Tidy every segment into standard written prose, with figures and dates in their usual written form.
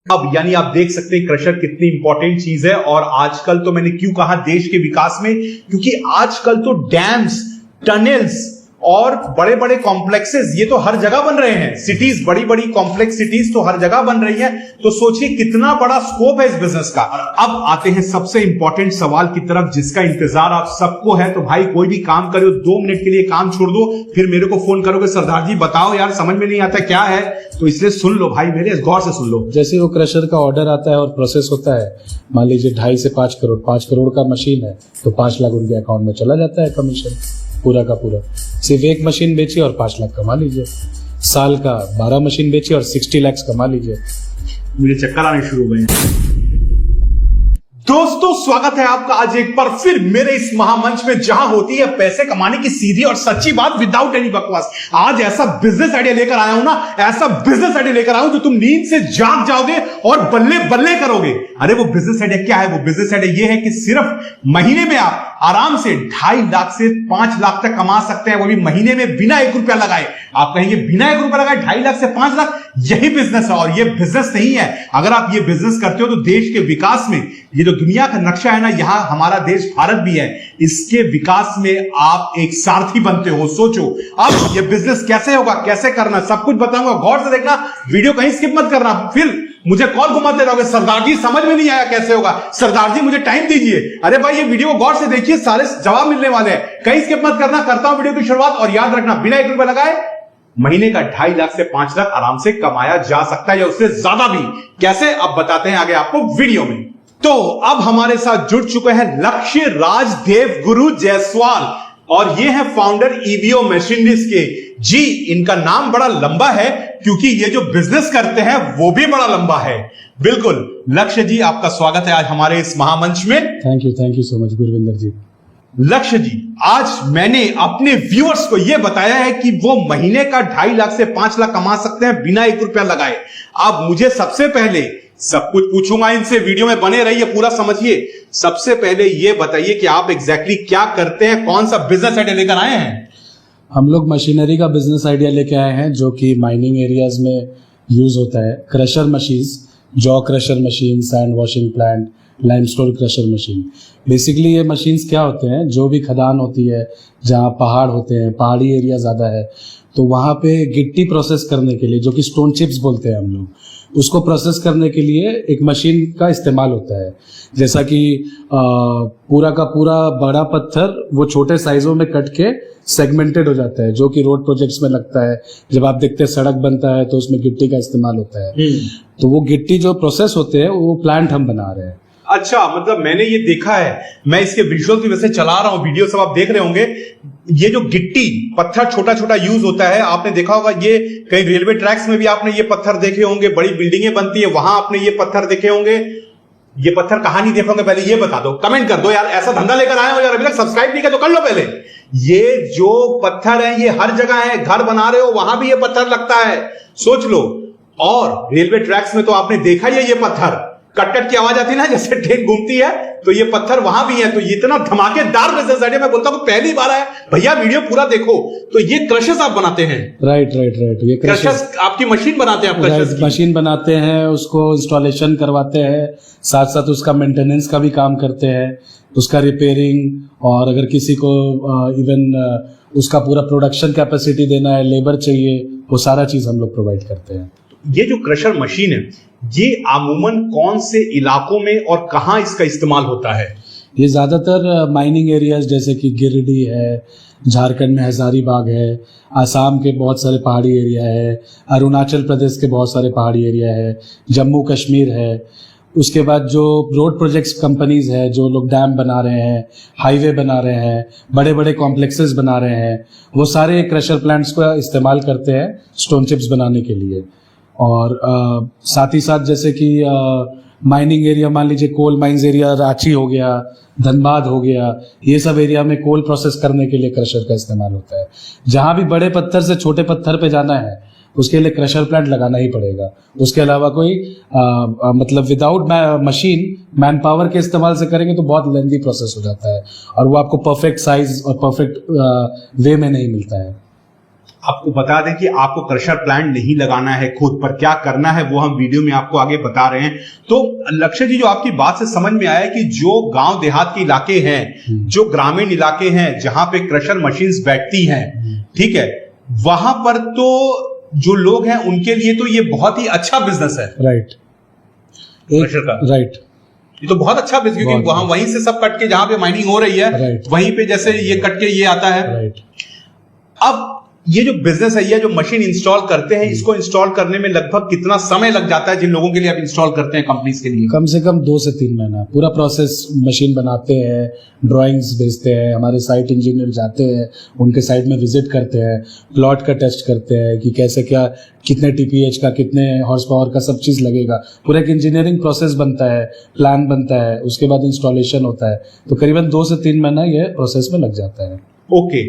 अब यानी आप देख सकते हैं क्रशर कितनी इंपॉर्टेंट चीज है। और आजकल तो मैंने क्यों कहा देश के विकास में, क्योंकि आजकल तो डैम्स, टनल्स और बड़े बड़े कॉम्प्लेक्सेस ये तो हर जगह बन रहे हैं। सिटीज, बड़ी बड़ी कॉम्प्लेक्स सिटीज तो हर जगह बन रही है। तो सोचिए कितना बड़ा स्कोप है इस बिजनेस का। अब आते हैं सबसे इंपॉर्टेंट सवाल की तरफ, जिसका इंतजार आप सबको है। तो भाई कोई भी काम करो, 2 मिनट के लिए काम छोड़ दो, फिर मेरे को फोन करोगे सरदार जी बताओ यार समझ में नहीं आता क्या है। तो इसलिए सुन लो भाई, मेरे गौर से सुन लो। जैसे वो क्रशर का ऑर्डर आता है और प्रोसेस होता है, मान लीजिए 2.5 से 5 करोड़, 5 करोड़ का मशीन है तो 5 लाख उनके अकाउंट में चला जाता है कमीशन पूरा का पूरा। सिर्फ एक मशीन बेची और 5 लाख कमा लीजिए। साल का 12 मशीन बेची और 60 लाख कमा लीजिए। मुझे चक्कर आने शुरू हो गए। दोस्तों स्वागत है आपका आज एक बार फिर मेरे इस महामंच में, जहां होती है पैसे कमाने की सीधी और सच्ची बात विदाउट एनी बकवास। आज ऐसा बिजनेस आइडिया लेकर आया हूं ना, ऐसा बिजनेस आइडिया लेकर आया हूं जो तुम नींद से जाग जाओगे और बल्ले बल्ले करोगे। अरे वो बिजनेस आइडिया क्या है? वो बिजनेस आइडिया ये है कि सिर्फ महीने में आप आराम से 2.5 लाख से 5 लाख तक कमा सकते हैं, वो भी महीने में बिना 1 रुपया लगाए। आप कहेंगे बिना 1 रुपया लगाए 2.5 लाख से 5 लाख, यही बिजनेस है। और ये बिजनेस नहीं है, अगर आप ये बिजनेस करते हो तो देश के विकास में, ये जो दुनिया का नक्शा है ना, यहां हमारा देश भारत भी है, इसके विकास में आप एक सारथी बनते हो। सोचो अब ये बिजनेस कैसे होगा, कैसे करना, सब कुछ बताऊंगा, गौर से देखना, वीडियो कहीं स्किप मत करना। फिर मुझे कॉल घुमाते रहोगे सरदार जी समझ में नहीं आया कैसे होगा, सरदार जी मुझे टाइम दीजिए। अरे भाई ये वीडियो गौर से देखिए, सारे जवाब मिलने वाले हैं, कहीं स्किप मत करना। करता हूं वीडियो की शुरुआत, और याद रखना बिना 1 रुपया लगाए महीने का 2.5 लाख से 5 लाख आराम से कमाया जा सकता है, या उससे ज्यादा भी। कैसे अब बताते हैं आगे आपको वीडियो में। तो अब हमारे साथ जुड़ चुके हैं लक्ष्य राज देव गुरु जायसवाल, और ये है फाउंडर ईवीओ मशीनरीज के। जी इनका नाम बड़ा लंबा है क्योंकि ये जो बिजनेस करते हैं वो भी बड़ा लंबा है। बिल्कुल लक्ष्य जी, आपका स्वागत है आज हमारे इस महामंच में। Thank you so much Gurvinder ji. Lakshya ji, आज मैंने अपने व्यूअर्स को यह बताया है कि वो महीने का 2.5 लाख से 5 लाख कमा सकते हैं बिना 1 रुपया लगाए। अब मुझे सबसे पहले सब कुछ पूछूंगा इनसे, वीडियो में बने रहिए, पूरा समझिए। सबसे पहले यह बताइए कि आप एग्जैक्टली क्या करते हैं, कौन सा बिजनेस आइडिया लेकर आए हैं? हम लोग मशीनरी का बिजनेस आइडिया लेके आए हैं जो कि माइनिंग एरियाज में यूज होता है। Crusher machines, jaw crusher machine, sand washing plant, limestone crusher machine. Basically ये मशीन्स क्या होते हैं, जो भी खदान होती है जहाँ पहाड़ होते हैं, पहाड़ी एरिया ज़्यादा है, तो वहाँ पे गिट्टी प्रोसेस करने के लिए, जो कि स्टोन चिप्स बोलते हैं हम लोग, उसको प्रोसेस करने के लिए एक मशीन का इस्तेमाल होता है। जैसा कि पूरा का पूरा बड़ा पत्थर वो छोटे साइजों में कट के सेगमेंटेड हो जाता है, जो कि रोड प्रोजेक्ट्स में लगता है। जब आप देखते हैं सड़क बनता है तो उसमें गिट्टी का इस्तेमाल होता है। तो वो गिट्टी जो प्रोसेस होते हैं वो प्लांट हम बना रहे हैं। अच्छा, मतलब मैंने ये देखा है, मैं इसके विजुअल की वजह से चला रहा हूं, वीडियो सब आप देख रहे होंगे। ये जो गिट्टी पत्थर छोटा छोटा यूज होता है, आपने देखा होगा, ये कहीं रेलवे ट्रैक्स में भी आपने ये पत्थर देखे होंगे, बड़ी बिल्डिंगें बनती है वहां आपने ये पत्थर देखे होंगे। ये पत्थर कहां नहीं देखे होंगे, पहले ये बता दो, कमेंट कर दो यार। ऐसा धंधा लेकर आए हो यार, अभी तक सब्सक्राइब नहीं किया तो कर लो पहले। ये जो पत्थर है ये हर जगह है, घर बना रहे हो वहां भी ये पत्थर लगता है, सोच लो। और रेलवे ट्रैक्स में तो आपने देखा ही है, ये पत्थर कट की आवाज आती है ना, जैसे ट्रेन घूमती है, तो ये पत्थर वहां भी है। तो ये इतना धमाकेदार बिजनेस आइडिया, मैं बोलता हूं पहली बार आया भैया, वीडियो पूरा देखो। तो ये क्रशर्स आप बनाते हैं? राइट। ये क्रशर्स आपकी मशीन बनाते हैं? आप क्रशर्स की मशीन बनाते हैं, उसको इंस्टॉलेशन करवाते हैं, साथ साथ उसका मेंटेनेंस का भी काम करते हैं, उसका रिपेयरिंग, और अगर किसी को इवन उसका पूरा प्रोडक्शन कैपेसिटी देना है, लेबर चाहिए, वो सारा चीज हम लोग प्रोवाइड करते हैं। ये जो क्रशर मशीन है ये अमूमन कौन से इलाकों में और कहां इसका इस्तेमाल होता है? ये ज्यादातर माइनिंग एरियाज जैसे कि गिरिडीह है, झारखंड में हजारीबाग है, आसाम के बहुत सारे पहाड़ी एरिया है, अरुणाचल प्रदेश के बहुत सारे पहाड़ी एरिया है, जम्मू कश्मीर है। उसके बाद जो रोड प्रोजेक्ट्स कंपनीज है, जो लोग डैम बना रहे हैं, हाईवे बना रहे हैं, बड़े बड़े कॉम्प्लेक्सेस बना रहे हैं, वो सारे क्रशर प्लांट्स को इस्तेमाल करते हैं स्टोन चिप्स बनाने के लिए। और साथ ही साथ जैसे कि माइनिंग एरिया, मान लीजिए कोल माइंस एरिया, रांची हो गया, धनबाद हो गया, ये सब एरिया में कोल प्रोसेस करने के लिए क्रशर का इस्तेमाल होता है। जहां भी बड़े पत्थर से छोटे पत्थर पे जाना है उसके लिए क्रशर प्लांट लगाना ही पड़ेगा। उसके अलावा कोई मतलब विदाउट मशीन मैन पावर के इस्तेमाल से करेंगे तो बहुत लेंथी प्रोसेस हो जाता है, और वो आपको परफेक्ट साइज और परफेक्ट वे में नहीं मिलता है। आपको बता दें कि आपको क्रशर प्लांट नहीं लगाना है खुद, पर क्या करना है वो हम वीडियो में आपको आगे बता रहे हैं। तो लक्ष्य जी, जो आपकी बात से समझ में आया कि जो गांव देहात के इलाके हैं, जो ग्रामीण इलाके हैं जहां पे क्रशर मशीन्स बैठती हैं, ठीक है, वहां पर तो जो लोग हैं उनके लिए तो ये बहुत ही अच्छा बिजनेस है। राइट, क्रशर का राइट, ये तो बहुत अच्छा बिजनेस, क्योंकि वहां वहीं से सब कट के जहां पे माइनिंग हो रही है वहीं पे जैसे ये कट के ये आता है। राइट। अब ये जो बिजनेस है, ये जो मशीन इंस्टॉल करते हैं, इसको इंस्टॉल करने में लगभग कितना समय लग जाता है जिन लोगों के लिए आप इंस्टॉल करते हैं कंपनीज के लिए? कम से कम 2 से 3 महीना पूरा प्रोसेस। मशीन बनाते हैं, ड्राइंग्स भेजते हैं, हमारे साइट इंजीनियर जाते हैं, उनके साइट में विजिट करते हैं, प्लॉट का टेस्ट करते हैं कि कैसे क्या, कितने टीपीएच का, कितने हॉर्स पावर का, सब चीज़ लगेगा। पूरा एक इंजीनियरिंग प्रोसेस बनता है, प्लान बनता है, उसके बाद इंस्टॉलेशन होता है। तो करीबन 2 से 3 महीना ये प्रोसेस में लग जाता है। ओके।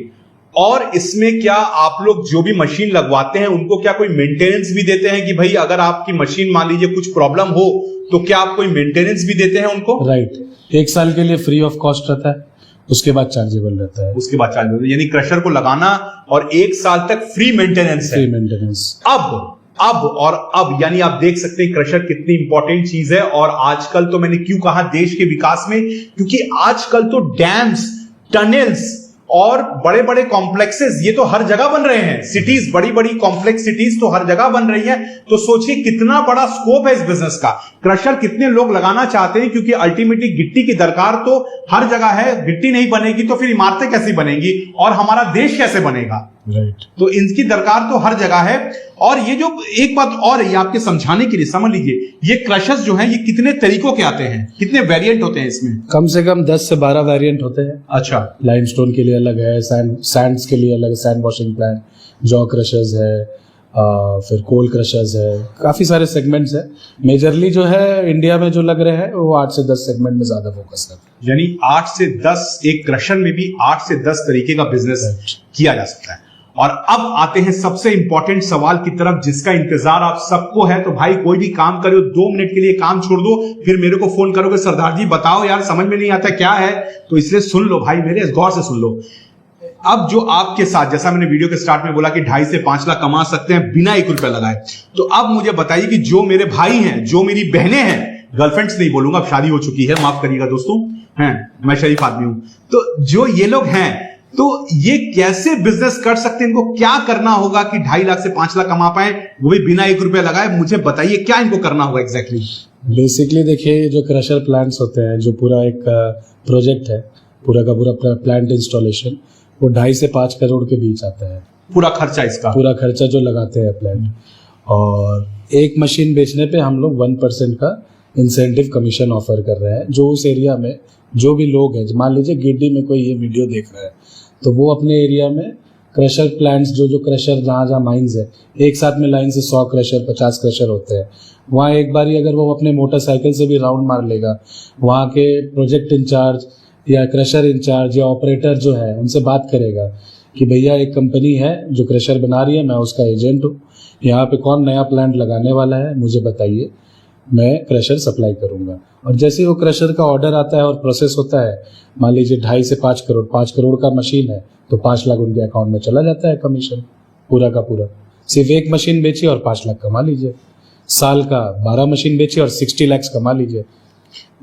और इसमें क्या आप लोग जो भी मशीन लगवाते हैं उनको क्या कोई मेंटेनेंस भी देते हैं कि भाई अगर आपकी मशीन मान लीजिए कुछ प्रॉब्लम हो तो क्या आप कोई मेंटेनेंस भी देते हैं उनको? राइट, 1 साल के लिए फ्री ऑफ कॉस्ट रहता है, उसके बाद चार्जेबल रहता है। उसके बाद चार्जेबल, यानी क्रशर को लगाना और 1 साल तक फ्री मेंटेनेंस है। Free maintenance. अब यानी आप देख सकते हैं क्रशर कितनी इंपॉर्टेंट चीज है। और आजकल तो मैंने क्यों कहा देश के विकास में, क्योंकि आजकल तो डैम्स, टनल्स और बड़े बड़े कॉम्प्लेक्सेस ये तो हर जगह बन रहे हैं। सिटीज, बड़ी बड़ी कॉम्प्लेक्स सिटीज तो हर जगह बन रही है। तो सोचिए कितना बड़ा स्कोप है इस बिजनेस का। क्रशर कितने लोग लगाना चाहते हैं, क्योंकि अल्टीमेटली गिट्टी की दरकार तो हर जगह है। गिट्टी नहीं बनेगी तो फिर इमारतें कैसी बनेंगी और हमारा देश कैसे बनेगा? राइट। तो इनकी दरकार तो हर जगह है। और ये जो एक बात और है, ये आपके समझाने के लिए समझ लीजिए, ये क्रशर्स जो हैं ये कितने तरीकों के आते हैं, कितने वेरिएंट होते हैं इसमें? कम से कम 10 से 12 वेरिएंट होते हैं। अच्छा। लाइमस्टोन के लिए अलग है, सैंड्स के लिए अलग है, sand washing plant, jaw crushers है, फिर कोल क्रशर्स है, काफी सारे सेगमेंट्स है। मेजरली जो है इंडिया में जो लग रहे हैं वो 8 से 10 सेगमेंट में ज्यादा फोकस करते हैं। यानी 8 से 10, एक क्रशर में भी 8 से 10 तरीके का बिजनेस किया जा सकता है। और अब आते हैं सबसे इंपॉर्टेंट सवाल की तरफ, जिसका इंतजार आप सबको है। तो भाई कोई भी काम करो, 2 मिनट के लिए काम छोड़ दो, फिर मेरे को फोन करोगे सरदार जी बताओ यार समझ में नहीं आता क्या है, तो इसलिए सुन लो भाई, मेरे गौर से सुन लो। अब जो आपके साथ, जैसा मैंने वीडियो के स्टार्ट में बोला कि 2.5 से 5 लाख कमा सकते हैं बिना 1 रुपया लगाए, तो अब मुझे बताइए कि जो मेरे भाई हैं, जो मेरी बहनें हैं, गर्लफ्रेंड्स नहीं बोलूंगा, अब शादी हो चुकी है, माफ करिएगा दोस्तों, हैं, मैं शरीफ आदमी हूं, तो जो ये लोग हैं, तो ये कैसे बिजनेस कर सकते हैं? इनको क्या करना होगा कि 2.5 लाख से 5 लाख कमा पाए, वो भी बिना 1 रुपया लगाए? मुझे बताइए क्या इनको करना होगा एग्जैक्टली। बेसिकली देखिए, जो क्रशर प्लांट्स होते हैं, जो पूरा एक प्रोजेक्ट है, पूरा का पूरा प्लांट इंस्टॉलेशन, वो 2.5 से 5 करोड़ के बीच आता है। पूरा खर्चा इसका, पूरा खर्चा जो लगाते हैं प्लांट। और एक मशीन बेचने पे हम लोग 1% का इंसेंटिव कमीशन ऑफर कर रहे हैं। जो उस एरिया में जो भी लोग हैं, मान लीजिए गिड्डी में कोई ये वीडियो देख रहा है, तो वो अपने एरिया में क्रशर प्लांट्स, जो क्रशर जहाँ माइंस है, एक साथ में लाइन से 100 क्रशर 50 क्रशर होते हैं, वहाँ एक बारी अगर वो अपने मोटरसाइकिल से भी राउंड मार लेगा, वहाँ के प्रोजेक्ट इंचार्ज या क्रशर इंचार्ज या ऑपरेटर जो है उनसे बात करेगा कि भैया एक कंपनी है जो क्रशर बना रही है, मैं उसका एजेंट हूँ, यहाँ पे कौन नया प्लांट लगाने वाला है मुझे बताइए, मैं क्रशर सप्लाई करूंगा। और जैसे ही वो क्रशर का ऑर्डर आता है और प्रोसेस होता है, मान लीजिए 2.5 से 5 करोड़, 5 करोड़ का मशीन है तो 5 लाख उनके अकाउंट में चला जाता है कमीशन, पूरा का पूरा। सिर्फ एक मशीन बेची और 5 लाख कमा लीजिए, साल का 12 मशीन बेची और 60 लाख कमा लीजिए।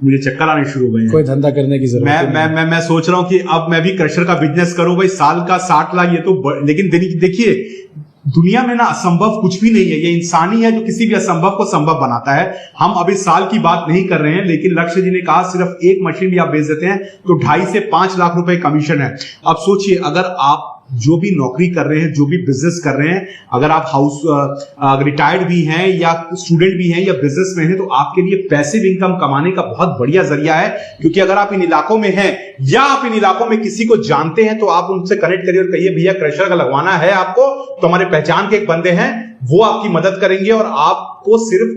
मुझे चक्कर आने शुरू हो गए। कोई धंधा करने की जरूरत नहीं। मैं सोच रहा हूं कि अब मैं भी क्रशर का बिजनेस करूं भाई, साल का 60 लाख, ये तो लेकिन देखिए दुनिया में ना असंभव कुछ भी नहीं है, ये इंसानी है जो किसी भी असंभव को संभव बनाता है। हम अभी साल की बात नहीं कर रहे हैं, लेकिन लक्ष्य जी ने कहा सिर्फ एक मशीन भी आप बेच देते हैं तो 2.5 से 5 लाख रुपए कमीशन है। अब सोचिए, अगर आप जो भी नौकरी कर रहे हैं, जो भी बिजनेस कर रहे हैं, अगर आप रिटायर्ड भी हैं या स्टूडेंट भी हैं या बिजनेस में हैं, तो आपके लिए पैसिव इनकम कमाने का बहुत बढ़िया जरिया है। क्योंकि अगर आप इन इलाकों में हैं या आप इन इलाकों में किसी को जानते हैं, तो आप उनसे कनेक्ट करिए और कहिए भैया क्रशर का लगवाना है आपको, तो हमारे पहचान के एक बंदे हैं, वो आपकी मदद करेंगे। और आपको सिर्फ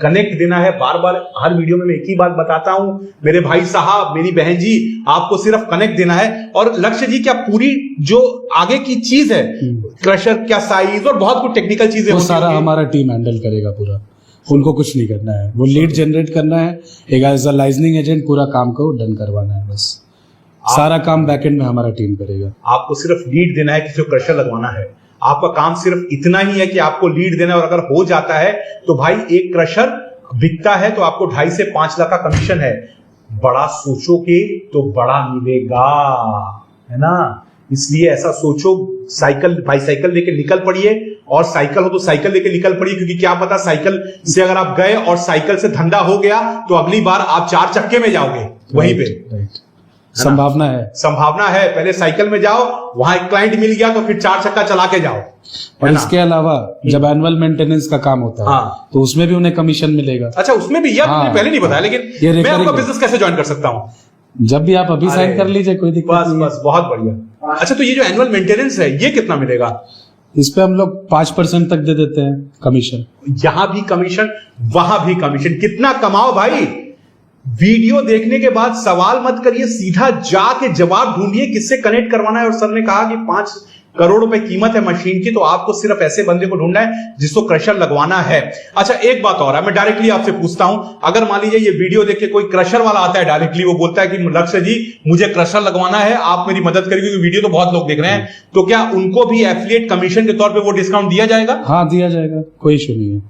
कनेक्ट देना है। बार बार हर वीडियो में मैं एक ही बात बताता हूं, मेरे भाई साहब, मेरी बहन जी, आपको सिर्फ कनेक्ट देना है। और लक्ष्य जी, क्या पूरी जो आगे की चीज है, क्रशर क्या साइज और बहुत कुछ टेक्निकल चीजें, वो सारा हमारा टीम हैंडल करेगा पूरा, उनको कुछ नहीं करना है। वो लीड जनरेट करना है, एक एज अ लाइजनिंग एजेंट पूरा काम को डन करवाना है, बस सारा काम बैकएंड में हमारा टीम करेगा। आपको सिर्फ लीड देना है, किसी को क्रशर लगवाना है, आपका काम सिर्फ इतना ही है कि आपको लीड देना है, और अगर हो जाता है तो भाई एक क्रशर बिकता है तो आपको 2.5 से 5 लाख का कमीशन है। बड़ा सोचोगे तो बड़ा मिलेगा, है ना? इसलिए ऐसा सोचो, बाइसाइकिल लेके निकल पड़िए, और साइकिल हो तो साइकिल लेके निकल पड़िए, क्योंकि क्या पता साइकिल से अगर आप गए और साइकिल से धंधा हो गया तो अगली बार आप 4 चक्के में जाओगे वहीं पे। संभावना है। पहले साइकिल में जाओ, वहां एक क्लाइंट मिल गया तो फिर 4 चक्का चला के जाओ। और इसके अलावा जब एनुअल मेंटेनेंस का काम होता है तो उसमें भी उन्हें कमीशन मिलेगा। अच्छा, उसमें भी? यार मुझे पहले नहीं बताया, लेकिन मैं आपका बिजनेस कैसे ज्वाइन कर सकता हूँ? जब भी आप अभी साइन कर लीजिए, कोई दिक्कत नहीं है। बस बहुत बढ़िया। अच्छा, तो ये जो एनुअल मेंटेनेंस है ये कितना मिलेगा? इस पे हम लोग 5% तक दे देते हैं कमीशन। यहां भी कमीशन, वहां भी कमीशन। कितना कमाओ भाई। वीडियो देखने के बाद सवाल मत करिए, सीधा जाके जवाब ढूंढिए किससे कनेक्ट करवाना है। और सर ने कहा कि 5 करोड़ रुपए कीमत है मशीन की, तो आपको सिर्फ ऐसे बंदे को ढूंढना है जिसको क्रशर लगवाना है। अच्छा, एक बात और है, मैं डायरेक्टली आपसे पूछता हूं, अगर मान लीजिए ये वीडियो देख के कोई क्रशर वाला आता है, डायरेक्टली वो बोलता है कि लक्ष्य जी मुझे क्रशर लगवाना है, आप मेरी मदद करिए, क्योंकि वीडियो तो बहुत लोग देख रहे हैं, तो क्या उनको भी एफिलिएट कमीशन के तौर पर वो डिस्काउंट दिया जाएगा? हाँ, दिया जाएगा, कोई इशू नहीं है।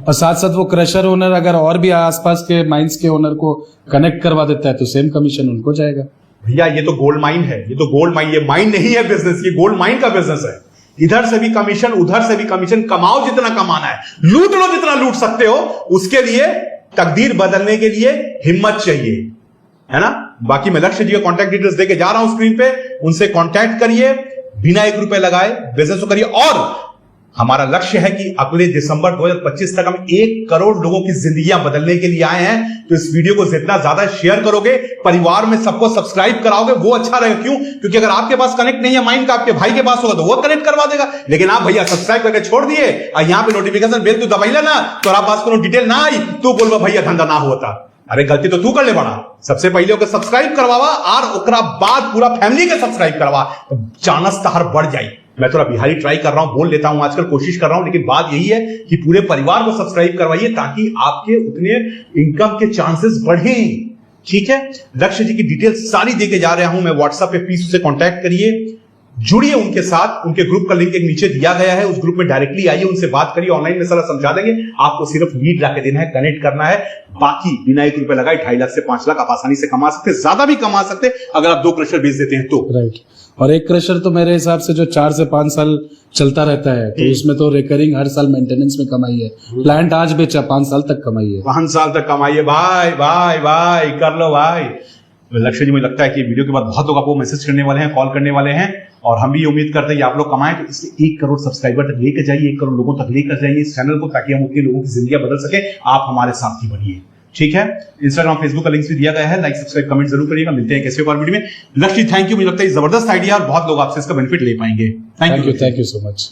और साथ साथ वो क्रशर ओनर अगर और भी आसपास के माइंस के ओनर को कनेक्ट करवा देता है तो सेम कमीशन उनको जाएगा। भैया ये तो गोल्ड माइन है, ये तो गोल्ड माइन, ये माइन नहीं है बिजनेस, ये गोल्ड माइन का बिजनेस है। इधर से भी कमीशन, उधर से भी कमीशन, कमाओ जितना कमाना है, लूट लो जितना लूट सकते हो। उसके लिए तकदीर बदलने के लिए हिम्मत चाहिए, है ना? बाकी मैं लक्ष्य जी का कॉन्टैक्ट डिटेल्स देके जा रहा हूं स्क्रीन पे, उनसे कॉन्टैक्ट करिए, बिना 1 रुपए लगाए बिजनेस को करिए। और हमारा लक्ष्य है कि अगले दिसंबर 2025 तक हम 1 करोड़ लोगों की जिंदगियां बदलने के लिए आए हैं। तो इस वीडियो को जितना ज्यादा शेयर करोगे, परिवार में सबको सब्सक्राइब कराओगे, वो अच्छा रहेगा। क्यों? क्योंकि अगर आपके पास कनेक्ट नहीं है माइंड का, आपके भाई के पास होगा तो वो कनेक्ट करवा देगा। लेकिन आप भैया सब्सक्राइब करके छोड़ दिए और यहां पे नोटिफिकेशन बेल तू दबाई ना, तो आप पास कोनो डिटेल ना आई तो बोलबा भैया धंधा ना होता। अरे गलती तो तू कर ले बड़ा, सबसे पहले ओके सब्सक्राइब करवावा और ओकरा बाद पूरा फैमिली के सब्सक्राइब करवा, तो चानस तहर बढ़ जाई। मैं थोड़ा बिहारी ट्राई कर रहा हूं, बोल लेता हूं आजकल, कोशिश कर रहा हूं, लेकिन बात यही है कि पूरे परिवार को सब्सक्राइब करवाइए ताकि आपके उतने इनकम के चांसेस बढ़ें। ठीक है? लक्ष्य जी की डिटेल्स सारी देके जा रहा हूं मैं, व्हाट्सएप पे प्लीज उसे कांटेक्ट करिए, जुड़िए उनके साथ। उनके ग्रुप का लिंक एक नीचे दिया गया है, उस ग्रुप में डायरेक्टली आइए, उनसे बात करिए, ऑनलाइन में सारा समझा देंगे। आपको सिर्फ लीड लाके देना है, कनेक्ट करना है, बाकी बिना 1 रुपए लगाए 2.5 लाख से 5 लाख आप आसानी से कमा सकते, ज्यादा भी कमा सकते अगर आप 2 क्रशर बेच देते हैं तो। राइट। और एक क्रशर तो मेरे हिसाब से जो 4 से 5 साल चलता रहता है, तो उसमें तो रिकरिंग हर साल मेंटेनेंस में कमाई है। प्लांट आज बेचा, 5 साल तक कमाई है, 5 साल तक कमाइए भाई, कर लो भाई। लक्ष्य जी, मुझे लगता है कि वीडियो के बाद बहुत लोग आपको मैसेज करने वाले हैं, कॉल करने वाले हैं, और हम भी उम्मीद करते हैं कि आप लोग कमाएं। तो इसलिए 1 करोड़ सब्सक्राइबर तक लेकर जाइए, 1 करोड़ लोगों तक लेकर जाइए इस चैनल को, ताकि हम उतने लोगों की जिंदगी बदल सके। आप हमारे साथी बनिए, ठीक है? इंस्टाग्राम, फेसबुक का लिंक्स भी दिया गया है, लाइक सब्सक्राइब कमेंट जरूर करिएगा। मिलते हैं कैसे और वीडियो में। लक्ष्य जी थैंक यू, मुझे लगता है जबरदस्त आइडिया और बहुत लोग आपसे इसका बेनिफिट ले पाएंगे। Thank you so much.